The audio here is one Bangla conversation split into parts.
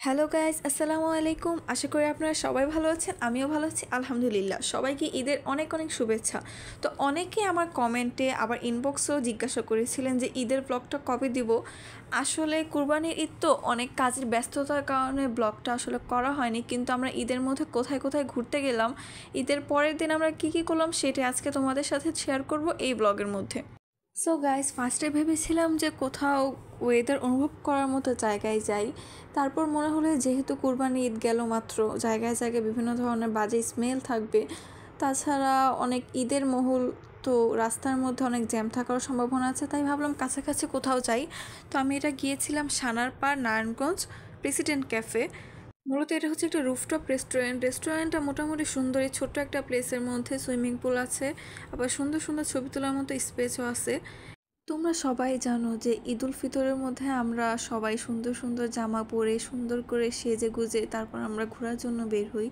হ্যালো গাইস, আসসালামু আলাইকুম। আশা করি আপনারা সবাই ভালো আছেন, আমিও ভালো আছি আলহামদুলিল্লাহ। সবাইকে ঈদের অনেক অনেক শুভেচ্ছা। তো অনেকে আমার কমেন্টে আবার ইনবক্সেও জিজ্ঞাসা করেছিলেন যে ঈদের ব্লগটা কবে দিব। আসলে কুরবানির ঈদ তো অনেক কাজের ব্যস্ততার কারণে ব্লগটা আসলে করা হয়নি, কিন্তু আমরা ঈদের মধ্যে কোথায় কোথায় ঘুরতে গেলাম, ঈদের পরের দিন আমরা কী কী করলাম সেটা আজকে তোমাদের সাথে শেয়ার করব এই ব্লগের মধ্যে। সো গাইস, ফার্স্টে ভেবেছিলাম যে কোথাও ওয়েদার অনুভব করার মতো জায়গায় যাই। তারপর মনে হলো যেহেতু কুরবানি ঈদ গেল মাত্র, জায়গায় জায়গায় বিভিন্ন ধরনের বাজে স্মেল থাকবে, তাছাড়া অনেক ঈদের মহল, তো রাস্তার মধ্যে অনেক জ্যাম থাকার সম্ভাবনা আছে, তাই ভাবলাম কাছাকাছি কোথাও যাই। তো আমি এটা গিয়েছিলাম সানারপাড় নারায়ণগঞ্জ প্রেসিডেন্ট ক্যাফে। মূলত এটা হচ্ছে একটা রুফটপ রেস্টুরেন্টটা মোটামুটি সুন্দর। এই ছোট্ট একটা প্লেসের মধ্যে সুইমিং পুল আছে, আবার সুন্দর সুন্দর ছবি তোলার মতো স্পেসও আছে। তোমরা সবাই জানো যে ঈদ উল ফিতরের মধ্যে আমরা সবাই সুন্দর সুন্দর জামা পরে সুন্দর করে সেজে গুজে তারপর আমরা ঘোরার জন্য বের হই,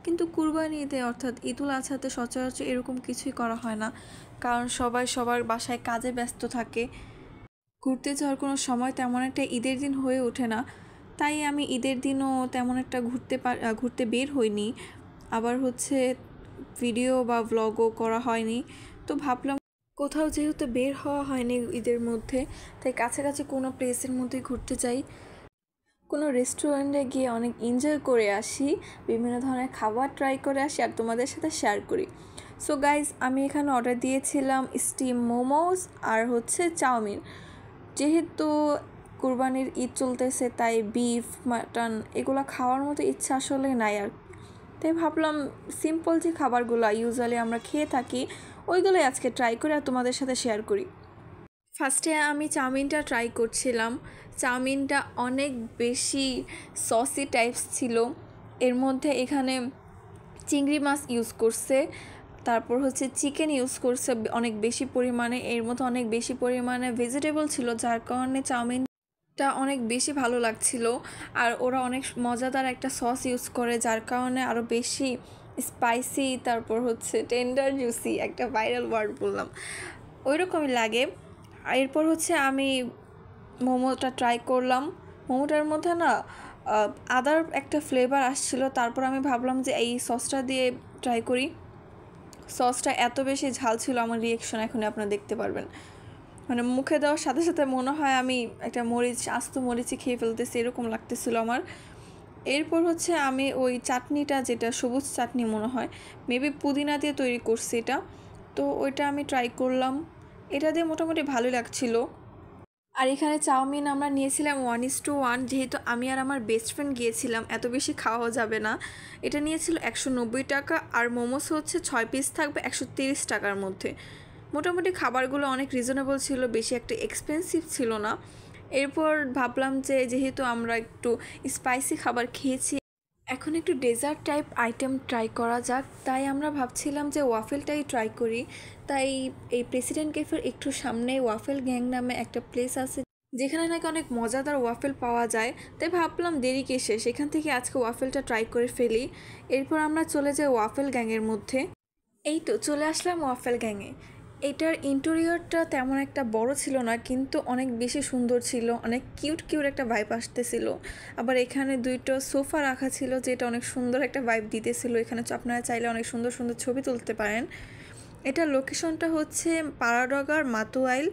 কিন্তু কুরবানি ঈদে অর্থাৎ ঈদ উল আজহাতে সচরাচর এরকম কিছুই করা হয় না, কারণ সবাই সবার বাসায় কাজে ব্যস্ত থাকে। ঘুরতে যাওয়ার কোনো সময় তেমন একটা ঈদের দিন হয়ে ওঠে না, তাই আমি ঈদের দিনও তেমন একটা ঘুরতে বের হইনি। আবার হচ্ছে ভিডিও বা ভ্লগও করা হয়নি। তো ভাবলাম কোথাও যেহেতু বের হওয়া হয়নি ঈদের মধ্যে, তাই কাছাকাছি কোনো প্লেসের মধ্যে ঘুরতে যাই, কোনো রেস্টুরেন্টে গিয়ে অনেক এনজয় করে আসি, বিভিন্ন ধরনের খাবার ট্রাই করে আসি আর তোমাদের সাথে শেয়ার করি। সো গাইজ, আমি এখানে অর্ডার দিয়েছিলাম স্টিম মোমোস আর হচ্ছে চাউমিন। যেহেতু কুরবানির ঈদ চলতেছে, তাই বিফ মাটন এগুলো খাওয়ার মতো ইচ্ছা আসলে নাই আর, তাই ভাবলাম সিম্পল যে খাবারগুলো ইউজুয়ালি আমরা খেয়ে থাকি ওইগুলোই আজকে ট্রাই করে আর তোমাদের সাথে শেয়ার করি। ফার্স্টে আমি চাউমিনটা ট্রাই করছিলাম। চাউমিনটা অনেক বেশি সসি টাইপস ছিল। এর মধ্যে এখানে চিংড়ি মাছ ইউজ করছে, তারপর হচ্ছে চিকেন ইউজ করছে অনেক বেশি পরিমাণে, এর মধ্যে অনেক বেশি পরিমাণে ভেজিটেবল ছিল, যার কারণে চাউমিনটা অনেক বেশি ভালো লাগছিল। আর ওরা অনেক মজাদার একটা সস ইউজ করে, যার কারণে আরও বেশি স্পাইসি, তারপর হচ্ছে টেন্ডার জুসি, একটা ভাইরাল ওয়ার্ড বললাম, ওই রকমই লাগে। এরপর হচ্ছে আমি মোমোটা ট্রাই করলাম। মোমোটার মধ্যে না আদার একটা ফ্লেভার আসছিল, তারপর আমি ভাবলাম যে এই সসটা দিয়ে ট্রাই করি। সসটা এত বেশি ঝাল ছিল, আমার রিয়েকশন এখন আপনারা দেখতে পারবেন। মানে মুখে দেওয়ার সাথে সাথে মনে হয় আমি একটা আস্ত মরিচই খেয়ে ফেলতেছি, এরকম লাগতেছিল আমার। এরপর হচ্ছে আমি ওই চাটনিটা, যেটা সবুজ চাটনি মনে হয়, মেবি পুদিনা দিয়ে তৈরি করছি এটা, তো ওইটা আমি ট্রাই করলাম। এটা দিয়ে মোটামুটি ভালোই লাগছিল। আর এখানে চাউমিন আমরা নিয়েছিলাম 1:1, যেহেতু আমি আর আমার বেস্ট ফ্রেন্ড গিয়েছিলাম, এত বেশি খাওয়া যাবে না। এটা নিয়েছিল 190 টাকা, আর মোমোস হচ্ছে 6 পিস থাকবে 130 টাকার মধ্যে। মোটামুটি খাবারগুলো অনেক রিজনেবল ছিল, বেশি একটা এক্সপেন্সিভ ছিল না। এরপর ভাবলাম যে যেহেতু আমরা একটু স্পাইসি খাবার খেয়েছি, এখন একটু ডেজার্ট টাইপ আইটেম ট্রাই করা যাক, তাই আমরা ভাবছিলাম যে ওয়াফেলটাই ট্রাই করি। তাই এই প্রেসিডেন্ট ক্যাফের একটু সামনে ওয়াফেল গ্যাং নামে একটা প্লেস আছে, যেখানে নাকি অনেক মজাদার ওয়াফেল পাওয়া যায়, তাই ভাবলাম দেরি কিসে, সেখান থেকে আজকে ওয়াফেলটা ট্রাই করে ফেলি। এরপর আমরা চলে যাই ওয়াফেল গ্যাংয়ের মধ্যে। এই তো চলে আসলাম ওয়াফেল গ্যাংয়ে। এটার ইন্টেরিয়রটা তেমন একটা বড় ছিল না, কিন্তু অনেক বেশি সুন্দর ছিল, অনেক কিউট কিউট একটা ভাইব আসতেছিল। আবার এখানে দুইটা সোফা রাখা ছিল, যেটা অনেক সুন্দর একটা ভাইব দিতেছিল। এখানে আপনারা চাইলে অনেক সুন্দর সুন্দর ছবি তুলতে পারেন। এটার লোকেশনটা হচ্ছে পাড়াডগার মাতুয়াইল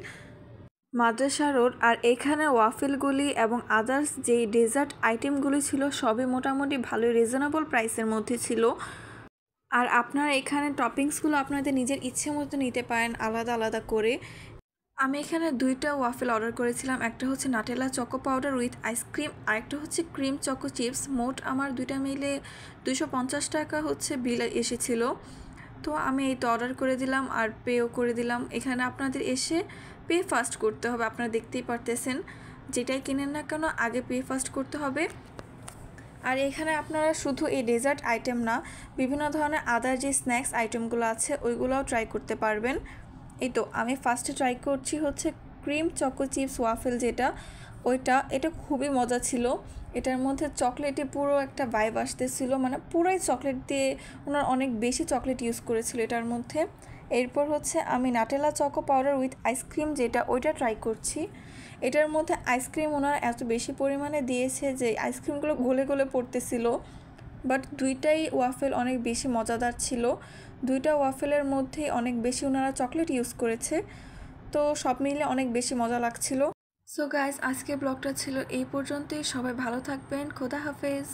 মাদ্রাসা রোড। আর এখানে ওয়াফেলগুলি এবং আদার্স যেই ডেজার্ট আইটেমগুলি ছিল সবই মোটামুটি ভালোই রিজনেবল প্রাইসের মধ্যে ছিল। আর আপনারা এখানে টপিংসগুলো আপনাদের নিজের ইচ্ছে মতো নিতে পারেন আলাদা আলাদা করে। আমি এখানে দুইটা ওয়াফেল অর্ডার করেছিলাম, একটা হচ্ছে নাটেলা চকো পাউডার উইথ আইসক্রিম, আর একটা হচ্ছে ক্রিম চকো চিপস। মোট আমার দুইটা মিলে 250 টাকা হচ্ছে বিল এসেছিল। তো আমি এই তো অর্ডার করে দিলাম আর পেও করে দিলাম। এখানে আপনাদের এসে পে ফার্স্ট করতে হবে, আপনারা দেখতেই পারতেছেন, যেটাই কিনেন না কেন আগে পে ফার্স্ট করতে হবে। আর এখানে আপনারা শুধু এই ডেজার্ট আইটেম না, বিভিন্ন ধরনের আদার যে স্ন্যাক্স আইটেমগুলো আছে ওইগুলোও ট্রাই করতে পারবেন। এই তো আমি ফার্স্টে ট্রাই করছি হচ্ছে ক্রিম চকো চিপস ওয়াফেল, এটা খুবই মজা ছিল। এটার মধ্যে চকলেটে পুরো একটা ভাইব আসতেছিল, মানে পুরাই চকলেট দিয়ে, ওনার অনেক বেশি চকলেট ইউজ করেছিল এটার মধ্যে। এরপর হচ্ছে আমি নাটেলা চকো পাউডার উইথ আইসক্রিম যেটা ওইটা ট্রাই করছি। এটার মধ্যে আইসক্রিম ওনারা এত বেশি পরিমাণে দিয়েছে যে আইসক্রিমগুলো গলে গলে পড়তেছিল, বাট দুইটাই ওয়াফেল অনেক বেশি মজাদার ছিল। দুইটা ওয়াফেলের মধ্যে অনেক বেশি ওনারা চকলেট ইউজ করেছে, তো সব মিলে অনেক বেশি মজা লাগছিল। সো গাইস, আজকে ব্লগটা ছিল এই পর্যন্তই। সবাই ভালো থাকবেন, খোদা হাফেজ।